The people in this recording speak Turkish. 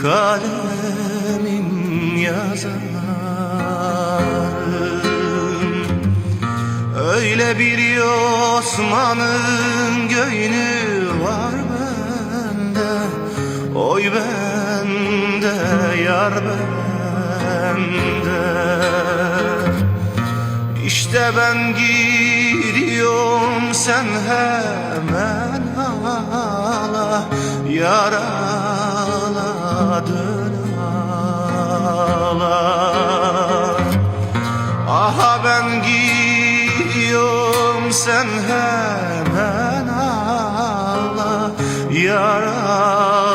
kalemim yazarım. Öyle bir Osman'ın göğünü var bende, oy bende, yar bende. İşte ben gidiyorum, sen hemen ağla, yaraladın ağla. Aha ben gidiyorum, sen hemen ağla, yaraladın